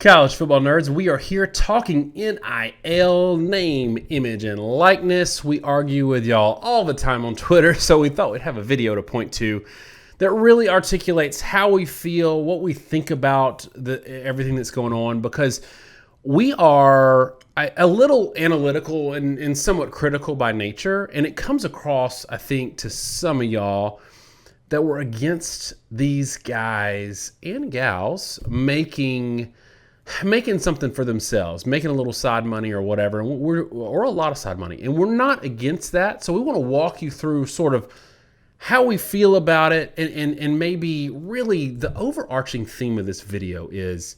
College football nerds, we are here talking NIL, name, image, and likeness. We argue with y'all all the time on Twitter, so we thought we'd have a video to point to that really articulates how we feel, what we think about everything that's going on, because we are a little analytical and somewhat critical by nature, and it comes across, I think, to some of y'all that we're against these guys and gals making something for themselves, making a little side money or whatever, or a lot of side money. And we're not against that. So we want to walk you through sort of how we feel about it. And maybe really the overarching theme of this video is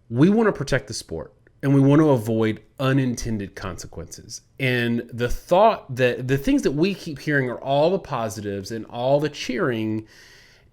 we want to protect the sport and we want to avoid unintended consequences. And the thought that the things that we keep hearing are all the positives and all the cheering,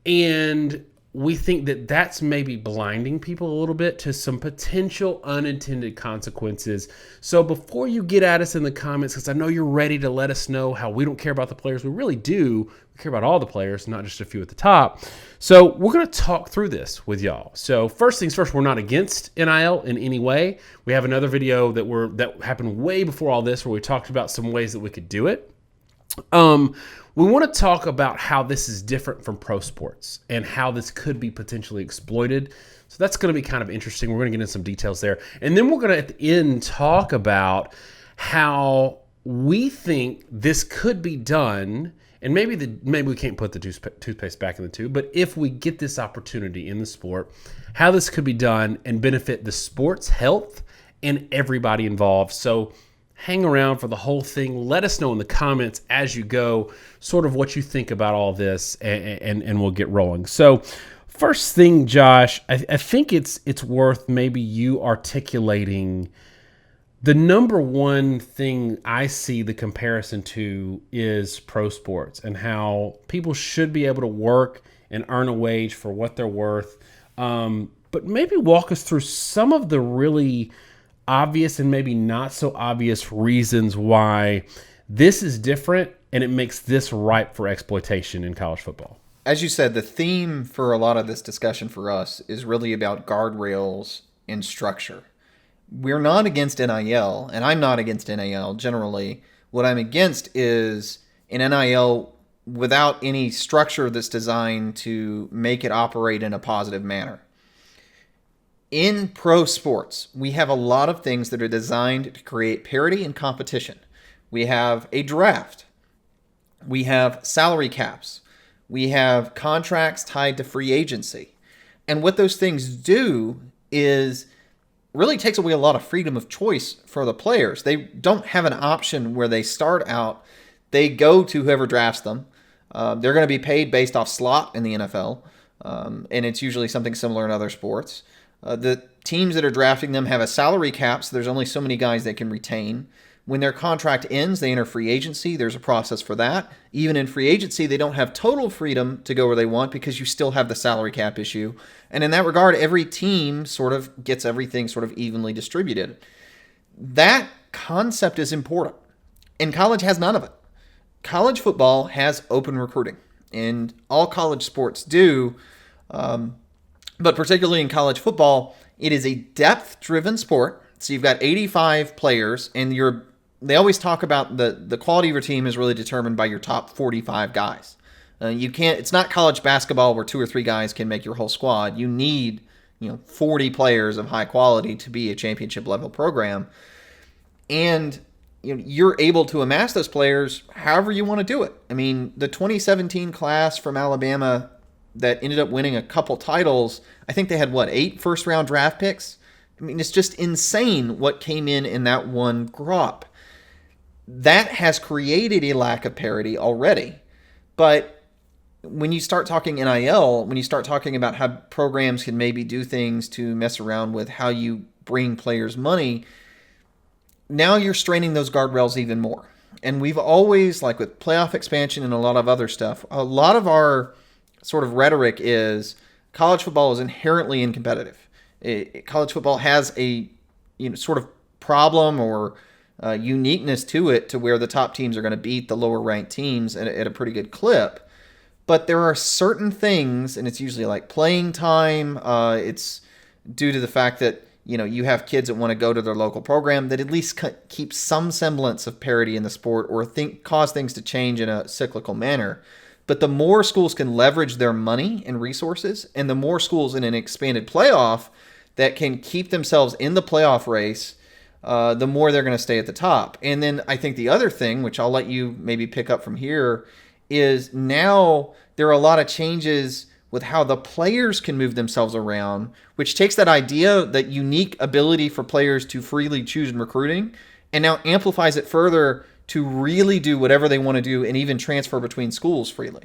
and we think that that's maybe blinding people a little bit to some potential unintended consequences. So before you get at us in the comments, because I know you're ready to let us know how we don't care about the players, we really do. We care about all the players, not just a few at the top. So we're going to talk through this with y'all. So first things first, we're not against NIL in any way. We have another video that happened way before all this where we talked about some ways that we could do it. We want to talk about how this is different from pro sports and how this could be potentially exploited. So that's going to be kind of interesting. We're going to get into some details there. And then we're going to, at the end, talk about how we think this could be done. And maybe we can't put the toothpaste back in the tube, but if we get this opportunity in the sport, how this could be done and benefit the sport's health and everybody involved. So hang around for the whole thing. Let us know in the comments as you go sort of what you think about all this, and we'll get rolling. So first thing, Josh, I think it's worth maybe you articulating the number one thing I see the comparison to is pro sports and how people should be able to work and earn a wage for what they're worth. But maybe walk us through some of the really obvious and maybe not so obvious reasons why this is different and it makes this ripe for exploitation in college football. As you said, the theme for a lot of this discussion for us is really about guardrails and structure. We're not against NIL, and I'm not against NIL generally. What I'm against is an NIL without any structure that's designed to make it operate in a positive manner. In pro sports, we have a lot of things that are designed to create parity and competition. We have a draft. We have salary caps. We have contracts tied to free agency. And what those things do is really takes away a lot of freedom of choice for the players. They don't have an option where they start out. They go to whoever drafts them. They're going to be paid based off slot in the NFL, and it's usually something similar in other sports. The teams that are drafting them have a salary cap, so there's only so many guys they can retain. When their contract ends, they enter free agency. There's a process for that. Even in free agency, they don't have total freedom to go where they want because you still have the salary cap issue. And in that regard, every team sort of gets everything sort of evenly distributed. That concept is important. And college has none of it. College football has open recruiting, and all college sports do. But particularly in college football, it is a depth-driven sport. So you've got 85 players, and they always talk about the quality of your team is really determined by your top 45 guys. It's not college basketball where 2 or 3 guys can make your whole squad. You need 40 players of high quality to be a championship level program. And you're able to amass those players however you want to do it. I mean, the 2017 class from Alabama that ended up winning a couple titles, I think they had, 8 first-round draft picks? I mean, it's just insane what came in that one crop. That has created a lack of parity already. But when you start talking NIL, when you start talking about how programs can maybe do things to mess around with how you bring players money, now you're straining those guardrails even more. And we've always, like with playoff expansion and a lot of other stuff, a lot of our sort of rhetoric is college football is inherently uncompetitive. College football has a sort of problem or uniqueness to it to where the top teams are going to beat the lower ranked teams at a pretty good clip. But there are certain things, and it's usually like playing time. It's due to the fact that you have kids that want to go to their local program that at least keep some semblance of parity in the sport or cause things to change in a cyclical manner. But the more schools can leverage their money and resources, and the more schools in an expanded playoff that can keep themselves in the playoff race, the more they're going to stay at the top. And then I think the other thing, which I'll let you maybe pick up from here, is now there are a lot of changes with how the players can move themselves around, which takes that idea, that unique ability for players to freely choose in recruiting, and now amplifies it further to really do whatever they want to do and even transfer between schools freely.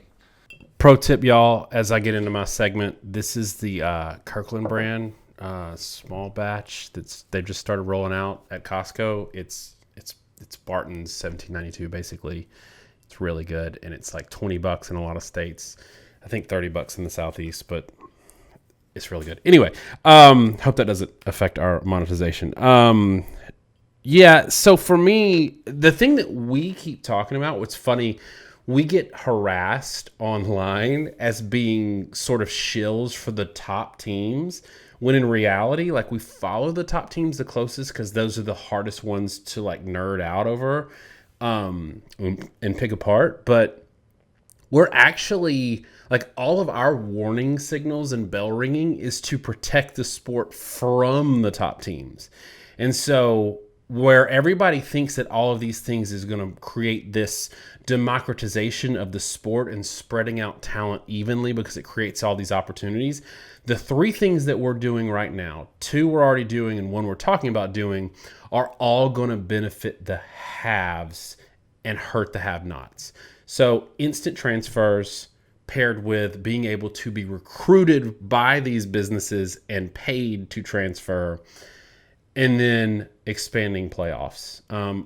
Pro tip, y'all, as I get into my segment, this is the Kirkland brand small batch they've just started rolling out at Costco. It's Barton's 1792 basically. It's really good, and it's like $20 in a lot of states. I think $30 in the Southeast, but it's really good. Anyway, hope that doesn't affect our monetization. Yeah, so for me, the thing that we keep talking about, what's funny, we get harassed online as being sort of shills for the top teams, when in reality, like, we follow the top teams the closest because those are the hardest ones to like nerd out over and pick apart. But we're actually, like, all of our warning signals and bell ringing is to protect the sport from the top teams. And so where everybody thinks that all of these things is going to create this democratization of the sport and spreading out talent evenly because it creates all these opportunities, the three things that we're doing right now, two we're already doing and one we're talking about doing, are all going to benefit the haves and hurt the have-nots. So instant transfers paired with being able to be recruited by these businesses and paid to transfer, and then expanding playoffs.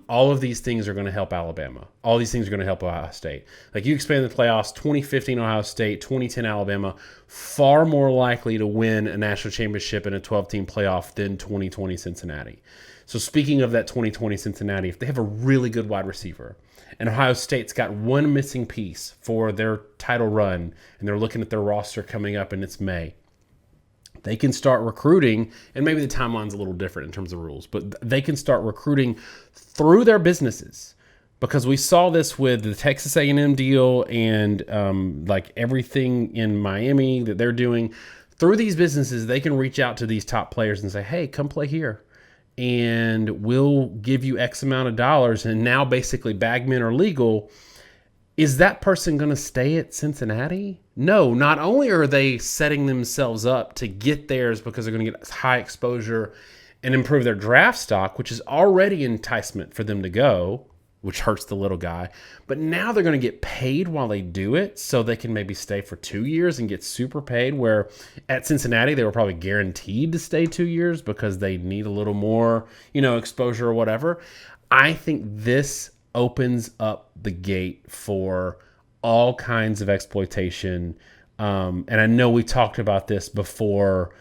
All of these things are going to help Alabama. All these things are going to help Ohio State. Like, you expand the playoffs, 2015 Ohio State, 2010 Alabama, far more likely to win a national championship in a 12-team playoff than 2020 Cincinnati. So speaking of that 2020 Cincinnati, if they have a really good wide receiver, and Ohio State's got one missing piece for their title run, and they're looking at their roster coming up and it's May, they can start recruiting, and maybe the timeline's a little different in terms of rules, but they can start recruiting through their businesses, because we saw this with the Texas A&M deal and like everything in Miami that they're doing. Through these businesses, they can reach out to these top players and say, hey, come play here, and we'll give you X amount of dollars. And now basically bagmen are legal. Is that person going to stay at Cincinnati? No, not only are they setting themselves up to get theirs because they're going to get high exposure and improve their draft stock, which is already enticement for them to go, which hurts the little guy. But now they're going to get paid while they do it, so they can maybe stay for 2 years and get super paid, where at Cincinnati they were probably guaranteed to stay 2 years because they need a little more, exposure or whatever. I think this opens up the gate for all kinds of exploitation. And I know we talked about this before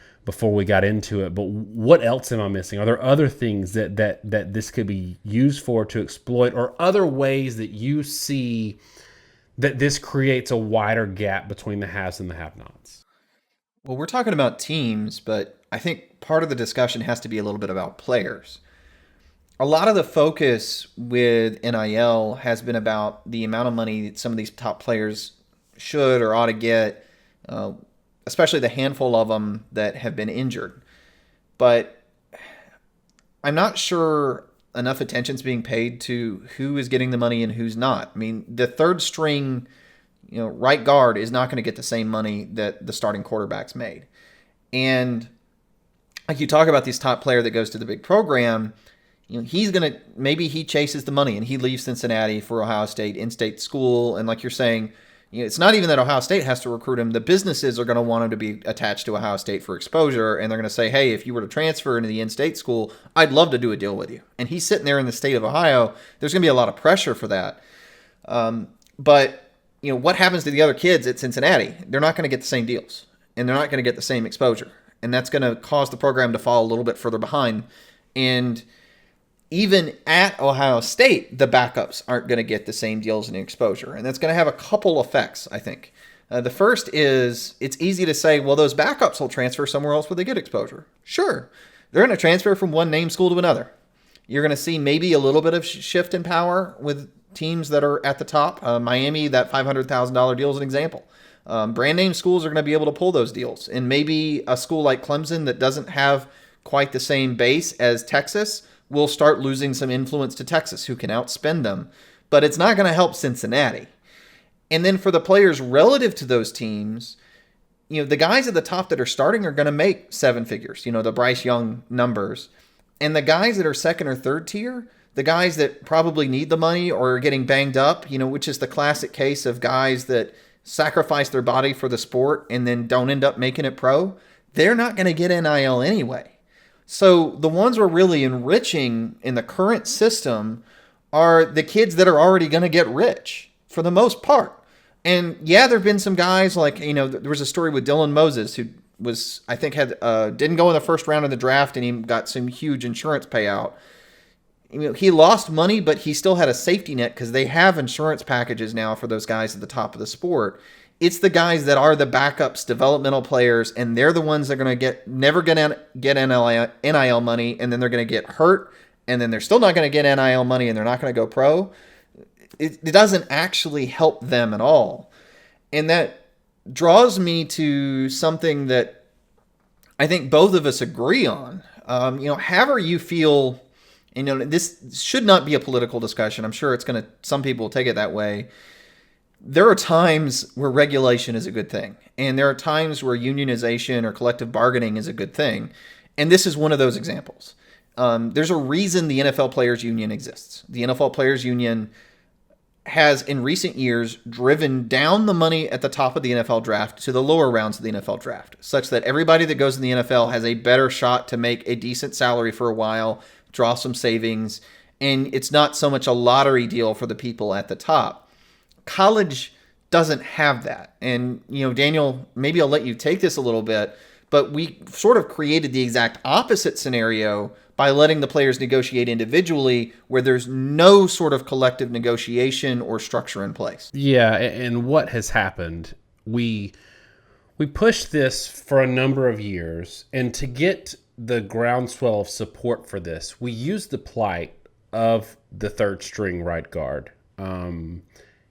we got into it, but what else am I missing? Are there other things that this could be used for to exploit, or other ways that you see that this creates a wider gap between the haves and the have-nots? Well, we're talking about teams, but I think part of the discussion has to be a little bit about players. A lot of the focus with NIL has been about the amount of money that some of these top players should or ought to get, especially the handful of them that have been injured. But I'm not sure enough attention's being paid to who is getting the money and who's not. I mean, the third string, right guard is not going to get the same money that the starting quarterback's made. And like you talk about this top player that goes to the big program, he's going to, maybe he chases the money and he leaves Cincinnati for Ohio State, in-state school. And like you're saying, it's not even that Ohio State has to recruit him. The businesses are going to want him to be attached to Ohio State for exposure. And they're going to say, hey, if you were to transfer into the in-state school, I'd love to do a deal with you. And he's sitting there in the state of Ohio. There's going to be a lot of pressure for that. But what happens to the other kids at Cincinnati? They're not going to get the same deals, and they're not going to get the same exposure. And that's going to cause the program to fall a little bit further behind. And even at Ohio State, the backups aren't going to get the same deals and exposure. And that's going to have a couple effects, I think. The first is, it's easy to say, well, those backups will transfer somewhere else where they get exposure. Sure. They're going to transfer from one name school to another. You're going to see maybe a little bit of shift in power with teams that are at the top. Miami, that $500,000 deal is an example. Brand name schools are going to be able to pull those deals. And maybe a school like Clemson that doesn't have quite the same base as Texas will start losing some influence to Texas, who can outspend them. But it's not going to help Cincinnati. And then for the players relative to those teams, the guys at the top that are starting are going to make seven figures, the Bryce Young numbers. And the guys that are second or third tier, the guys that probably need the money or are getting banged up, which is the classic case of guys that sacrifice their body for the sport and then don't end up making it pro, they're not going to get NIL anyway. So the ones we're really enriching in the current system are the kids that are already going to get rich for the most part. And yeah, there have been some guys like, there was a story with Dylan Moses who was, I think, didn't go in the first round of the draft and he got some huge insurance payout. He lost money, but he still had a safety net because they have insurance packages now for those guys at the top of the sport. It's the guys that are the backups, developmental players, and they're the ones that are going to never get NIL money, and then they're going to get hurt, and then they're still not going to get NIL money, and they're not going to go pro. It doesn't actually help them at all. And that draws me to something that I think both of us agree on. However you feel, this should not be a political discussion. I'm sure some people will take it that way. There are times where regulation is a good thing. And there are times where unionization or collective bargaining is a good thing. And this is one of those examples. There's a reason the NFL Players Union exists. The NFL Players Union has in recent years driven down the money at the top of the NFL draft to the lower rounds of the NFL draft, such that everybody that goes in the NFL has a better shot to make a decent salary for a while, draw some savings, and it's not so much a lottery deal for the people at the top. College doesn't have that. And, Daniel, maybe I'll let you take this a little bit, but we sort of created the exact opposite scenario by letting the players negotiate individually where there's no sort of collective negotiation or structure in place. Yeah, and what has happened, we pushed this for a number of years, and to get the groundswell of support for this, we used the plight of the third string right guard.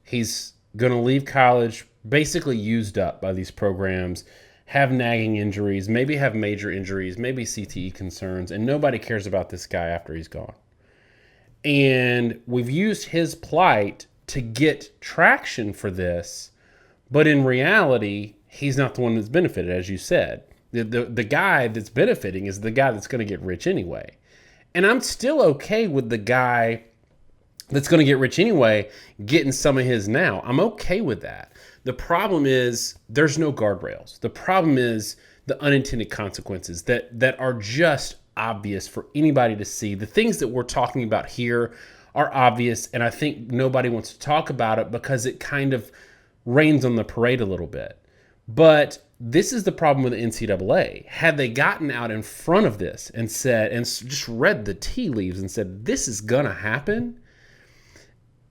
He's going to leave college basically used up by these programs, have nagging injuries, maybe have major injuries, maybe CTE concerns, and nobody cares about this guy after he's gone. And we've used his plight to get traction for this, but in reality, he's not the one that's benefited, as you said. The guy that's benefiting is the guy that's going to get rich anyway. And I'm still okay with the guy that's going to get rich anyway getting some of his now. I'm okay with that. The problem is there's no guardrails. The problem is the unintended consequences that are just obvious for anybody to see. The things that we're talking about here are obvious, and I think nobody wants to talk about it because it kind of rains on the parade a little bit. But this is the problem with the NCAA. Had they gotten out in front of this and said, and just read the tea leaves and said, this is going to happen,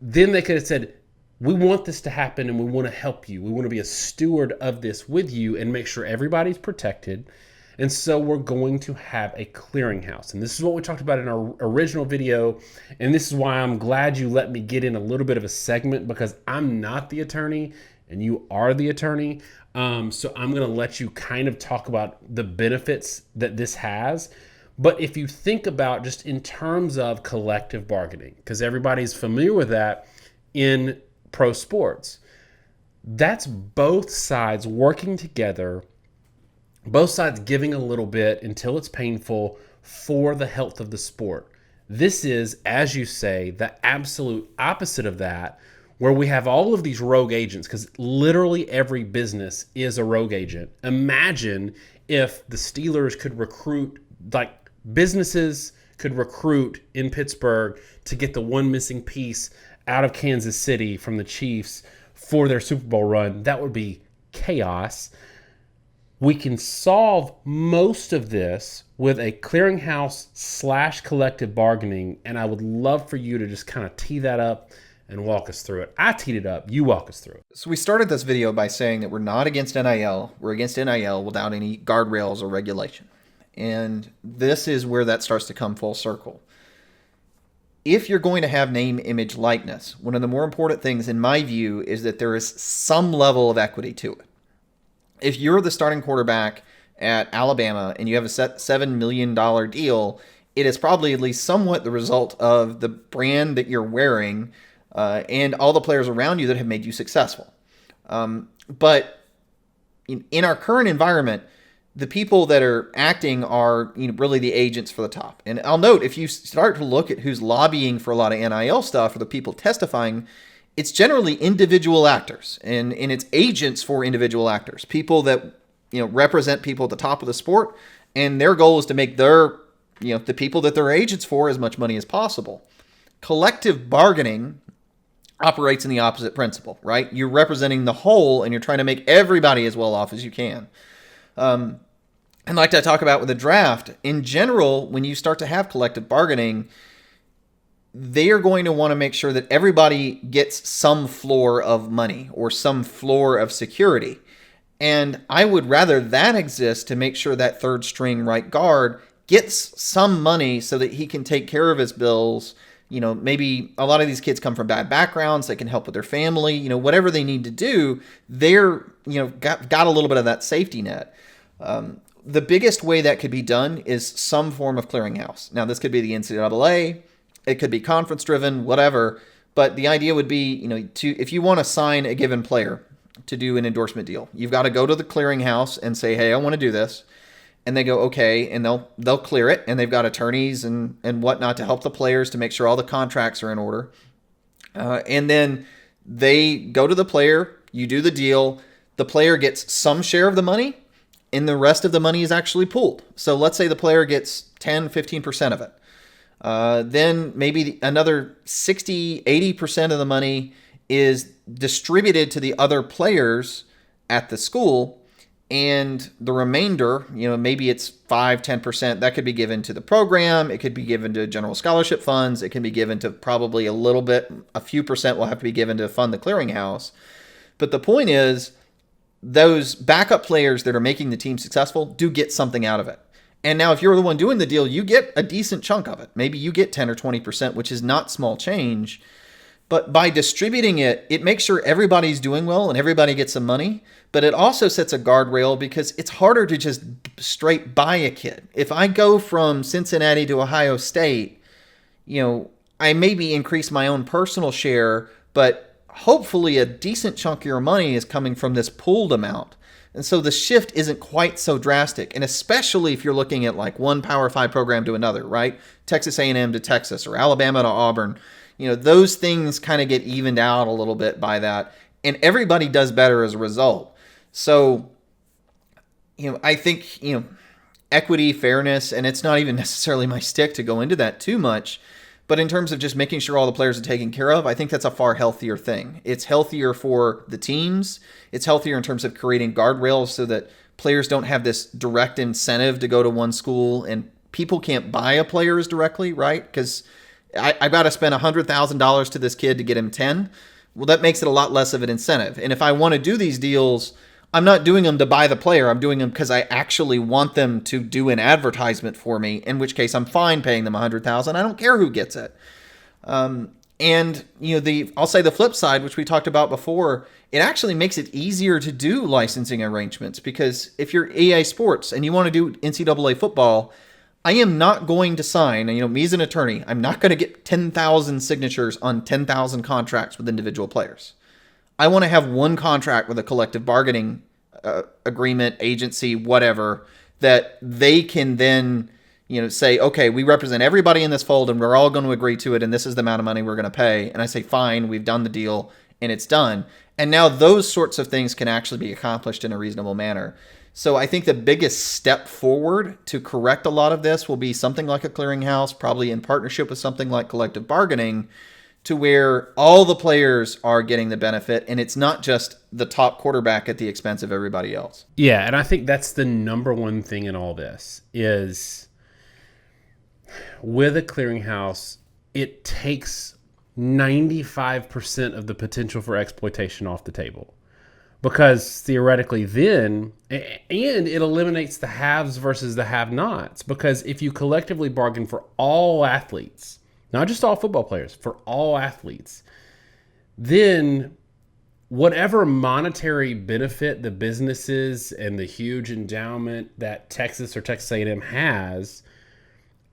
then they could have said, we want this to happen and we want to help you. We want to be a steward of this with you and make sure everybody's protected. And so we're going to have a clearinghouse. And this is what we talked about in our original video. And this is why I'm glad you let me get in a little bit of a segment, because I'm not the attorney and you are the attorney. So I'm going to let you kind of talk about the benefits that this has. But if you think about just in terms of collective bargaining, because everybody's familiar with that in pro sports, that's both sides working together, both sides giving a little bit until it's painful for the health of the sport. This is, as you say, the absolute opposite of that, where we have all of these rogue agents, because literally every business is a rogue agent. Imagine if the Steelers could recruit, like businesses could recruit in Pittsburgh to get the one missing piece out of Kansas City from the Chiefs for their Super Bowl run. That would be chaos. We can solve most of this with a clearinghouse / collective bargaining, and I would love for you to just kind of tee that up and walk us through it. I teed it up. You walk us through it. So we started this video by saying that we're not against NIL. We're against NIL without any guardrails or regulation. And this is where that starts to come full circle. If you're going to have name, image, likeness, one of the more important things in my view is that there is some level of equity to it. If you're the starting quarterback at Alabama and you have a $7 million deal, it is probably at least somewhat the result of the brand that you're wearing and all the players around you that have made you successful. But in our current environment, the people that are acting are really the agents for the top. And I'll note, if you start to look at who's lobbying for a lot of NIL stuff or the people testifying, it's generally individual actors and it's agents for individual actors, people that represent people at the top of the sport, and their goal is to make their the people that they're agents for as much money as possible. Collective bargaining operates in the opposite principle, right? You're representing the whole and you're trying to make everybody as well off as you can. And like I talk about with the draft, in general, when you start to have collective bargaining, they are going to want to make sure that everybody gets some floor of money or some floor of security. And I would rather that exist to make sure that third string right guard gets some money so that he can take care of his bills. Maybe a lot of these kids come from bad backgrounds. They can help with their family, whatever they need to do. They're, got a little bit of that safety net. The biggest way that could be done is some form of clearinghouse. Now, this could be the NCAA. It could be conference driven, whatever. But the idea would be, if you want to sign a given player to do an endorsement deal, you've got to go to the clearinghouse and say, hey, I want to do this. And they go, okay, and they'll clear it. And they've got attorneys and whatnot to help the players to make sure all the contracts are in order. And then they go to the player, you do the deal, the player gets some share of the money, and the rest of the money is actually pooled. So let's say the player gets 10, 15% of it. Then maybe another 60, 80% of the money is distributed to the other players at the school. And the remainder, maybe it's 5, 10%, that could be given to the program. It could be given to general scholarship funds. It can be given to probably a few percent will have to be given to fund the clearinghouse. But the point is, those backup players that are making the team successful do get something out of it. And now if you're the one doing the deal, you get a decent chunk of it. Maybe you get 10 or 20%, which is not small change. But by distributing it, it makes sure everybody's doing well and everybody gets some money. But it also sets a guardrail because it's harder to just straight buy a kid. If I go from Cincinnati to Ohio State, I maybe increase my own personal share, but hopefully a decent chunk of your money is coming from this pooled amount. And so the shift isn't quite so drastic. And especially if you're looking at like one Power 5 program to another, right? Texas A&M to Texas or Alabama to Auburn. Those things kind of get evened out a little bit by that. And everybody does better as a result. So, I think, equity, fairness, and it's not even necessarily my stick to go into that too much. But in terms of just making sure all the players are taken care of, I think that's a far healthier thing. It's healthier for the teams. It's healthier in terms of creating guardrails so that players don't have this direct incentive to go to one school, and people can't buy a players directly, right? Because I've got to spend $100,000 to this kid to get him 10. Well, that makes it a lot less of an incentive. And if I want to do these deals, I'm not doing them to buy the player. I'm doing them because I actually want them to do an advertisement for me, in which case I'm fine paying them $100,000. I don't care who gets it. And I'll say the flip side, which we talked about before, it actually makes it easier to do licensing arrangements, because if you're EA Sports and you want to do NCAA football, I am not going to sign, me as an attorney, I'm not going to get 10,000 signatures on 10,000 contracts with individual players. I want to have one contract with a collective bargaining agreement, agency, whatever, that they can then, say, okay, we represent everybody in this fold and we're all going to agree to it, and this is the amount of money we're going to pay. And I say, fine, we've done the deal and it's done. And now those sorts of things can actually be accomplished in a reasonable manner. So I think the biggest step forward to correct a lot of this will be something like a clearinghouse, probably in partnership with something like collective bargaining, to where all the players are getting the benefit, and it's not just the top quarterback at the expense of everybody else. Yeah, and I think that's the number one thing in all this is with a clearinghouse, it takes 95% of the potential for exploitation off the table. because theoretically then, and it eliminates the haves versus the have-nots, because if you collectively bargain for all athletes, not just all football players, for all athletes, then whatever monetary benefit the businesses and the huge endowment that Texas or Texas A&M has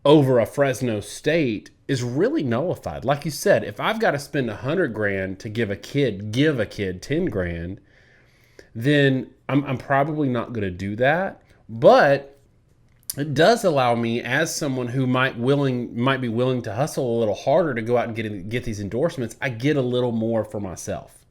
over a Fresno State is really nullified. Like you said, if I've got to spend $100,000 to give a kid $10,000, then I'm probably not going to do that. But it does allow me, as someone who might be willing to hustle a little harder to go out and get these endorsements, I get a little more for myself.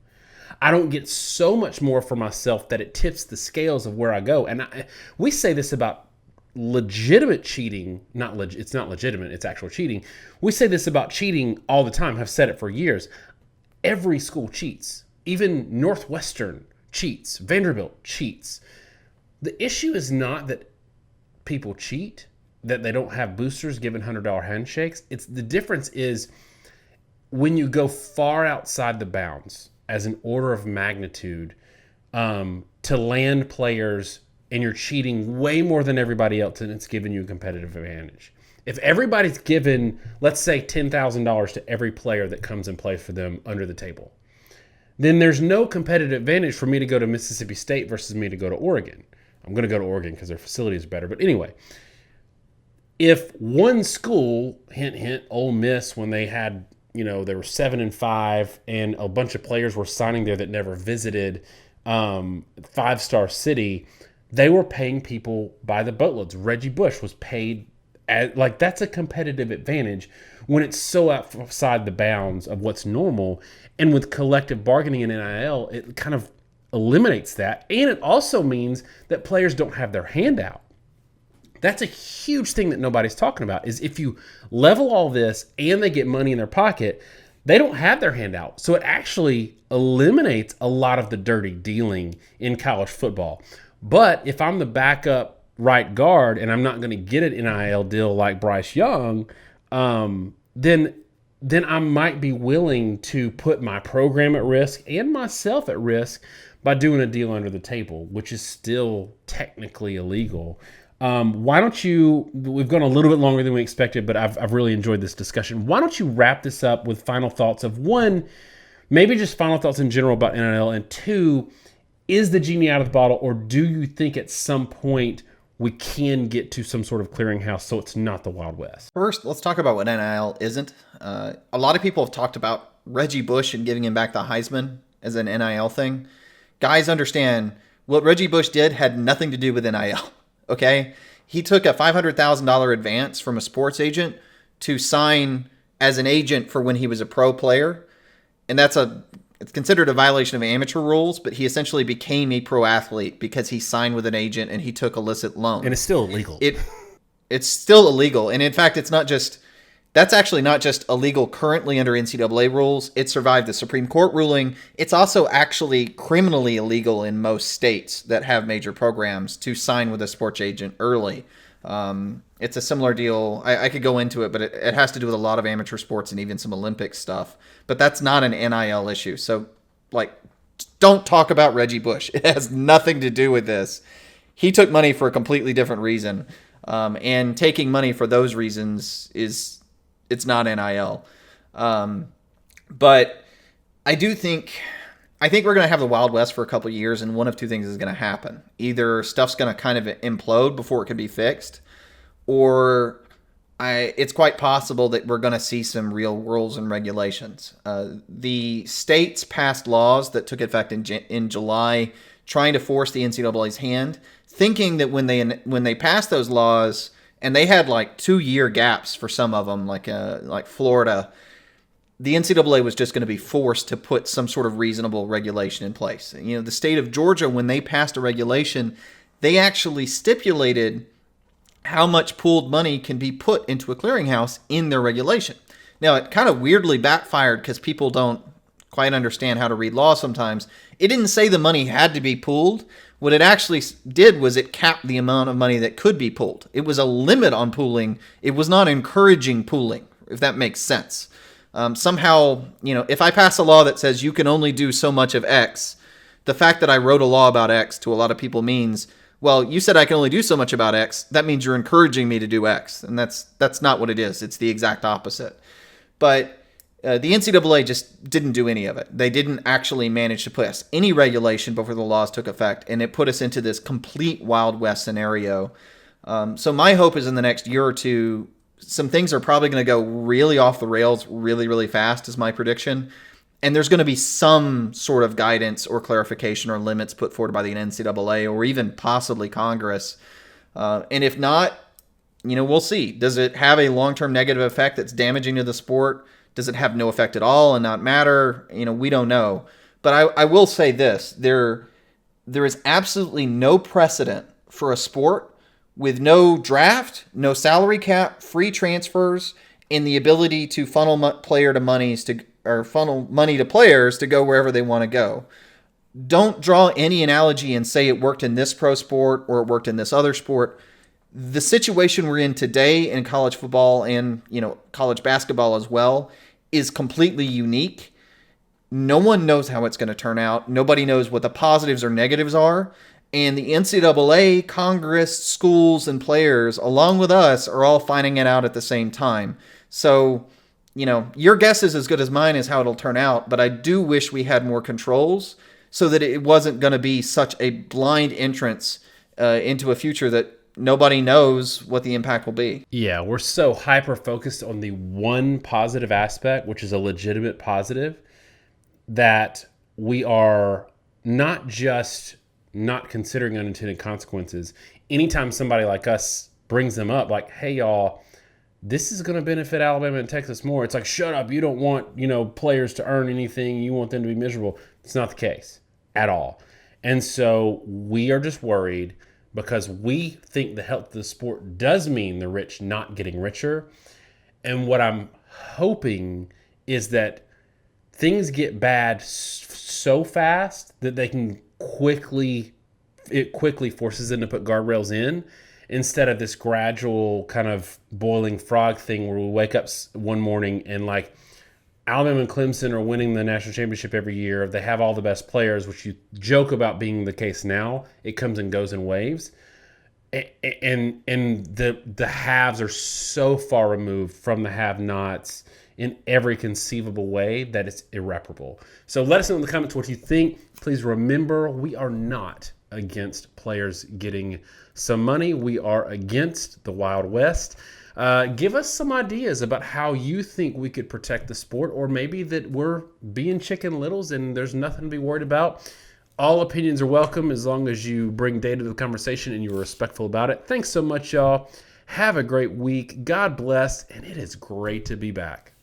I don't get so much more for myself that it tips the scales of where I go. And we say this about legitimate cheating. It's not legitimate, it's actual cheating. We say this about cheating all the time, have said it for years. Every school cheats. Even Northwestern cheats. Vanderbilt cheats. The issue is not that people cheat, that they don't have boosters giving $100 handshakes. The difference is when you go far outside the bounds as an order of magnitude to land players, and you're cheating way more than everybody else, and it's giving you a competitive advantage. If everybody's given, let's say, $10,000 to every player that comes and plays for them under the table, then there's no competitive advantage for me to go to Mississippi State versus me to go to Oregon. I'm going to go to Oregon because their facility is better. But anyway, if one school, hint, hint, Ole Miss, when they had, they were 7-5 and a bunch of players were signing there that never visited five-star city, they were paying people by the boatloads. Reggie Bush was paid that's a competitive advantage when it's so outside the bounds of what's normal. And with collective bargaining in NIL, it kind of eliminates that. And it also means that players don't have their hand out. That's a huge thing that nobody's talking about, is if you level all this and they get money in their pocket, they don't have their hand out. So it actually eliminates a lot of the dirty dealing in college football. But if I'm the backup right guard and I'm not going to get an NIL deal like Bryce Young, then I might be willing to put my program at risk and myself at risk by doing a deal under the table, which is still technically illegal. Why don't you, we've gone a little bit longer than we expected, but I've really enjoyed this discussion. Why don't you wrap this up with final thoughts of, one, maybe just final thoughts in general about NIL, and two, is the genie out of the bottle, or do you think at some point we can get to some sort of clearinghouse so it's not the Wild West? First, let's talk about what NIL isn't. A lot of people have talked about Reggie Bush and giving him back the Heisman as an NIL thing. Guys, understand, what Reggie Bush did had nothing to do with NIL, okay? He took a $500,000 advance from a sports agent to sign as an agent for when he was a pro player, and it's considered a violation of amateur rules, but he essentially became a pro athlete because he signed with an agent and he took illicit loans. And it's still illegal. It's still illegal. And in fact, that's actually not just illegal currently under NCAA rules. It survived the Supreme Court ruling. It's also actually criminally illegal in most states that have major programs to sign with a sports agent early. It's a similar deal. I could go into it, but it has to do with a lot of amateur sports and even some Olympic stuff. But that's not an NIL issue. So, don't talk about Reggie Bush. It has nothing to do with this. He took money for a completely different reason. And taking money for those reasons it's not NIL. But I think we're going to have the Wild West for a couple of years, and one of two things is going to happen. Either stuff's going to kind of implode before it can be fixed, or it's quite possible that we're going to see some real rules and regulations. The states passed laws that took effect in July, trying to force the NCAA's hand, thinking that when they passed those laws, and they had 2-year gaps for some of them, like Florida, the NCAA was just going to be forced to put some sort of reasonable regulation in place. The state of Georgia, when they passed a regulation, they actually stipulated how much pooled money can be put into a clearinghouse in their regulation. Now, it kind of weirdly backfired because people don't quite understand how to read law sometimes. It didn't say the money had to be pooled. What it actually did was it capped the amount of money that could be pooled. It was a limit on pooling. It was not encouraging pooling, if that makes sense. Somehow, if I pass a law that says you can only do so much of X, The fact that I wrote a law about X to a lot of people means, well, you said I can only do so much about X. That means you're encouraging me to do X. And that's not what it is. It's the exact opposite. But the NCAA just didn't do any of it. They didn't actually manage to pass any regulation before the laws took effect, and it put us into this complete Wild West scenario. So my hope is in the next year or two, some things are probably going to go really off the rails really, really fast is my prediction. And there's going to be some sort of guidance or clarification or limits put forward by the NCAA or even possibly Congress. And if not, we'll see. Does it have a long-term negative effect that's damaging to the sport? Does it have no effect at all and not matter? We don't know. But I will say this. There is absolutely no precedent for a sport with no draft, no salary cap, free transfers, and the ability to funnel money to players to go wherever they want to go. Don't draw any analogy and say it worked in this pro sport or it worked in this other sport. The situation we're in today in college football and, college basketball as well is completely unique. No one knows how it's going to turn out. Nobody knows what the positives or negatives are. And the NCAA, Congress, schools, and players, along with us, are all finding it out at the same time. So, your guess is as good as mine as how it'll turn out. But I do wish we had more controls so that it wasn't going to be such a blind entrance into a future that nobody knows what the impact will be. Yeah, we're so hyper-focused on the one positive aspect, which is a legitimate positive, that we are not just not considering unintended consequences. Anytime somebody like us brings them up, like, hey, y'all, this is going to benefit Alabama and Texas more. It's like, shut up. You don't want, players to earn anything. You want them to be miserable. It's not the case at all. And so we are just worried because we think the health of the sport does mean the rich not getting richer. And what I'm hoping is that things get bad so fast that they can quickly forces them to put guardrails in instead of this gradual kind of boiling frog thing where we wake up one morning and like Alabama and Clemson are winning the national championship every year. They have all the best players, which you joke about being the case now. It comes and goes in waves. And the haves are so far removed from the have-nots in every conceivable way that it's irreparable. So let us know in the comments what you think. Please remember, we are not against players getting some money. We are against the Wild West. Give us some ideas about how you think we could protect the sport, or maybe that we're being Chicken Littles and there's nothing to be worried about. All opinions are welcome as long as you bring data to the conversation and you're respectful about it. Thanks so much, y'all. Have a great week. God bless, and it is great to be back.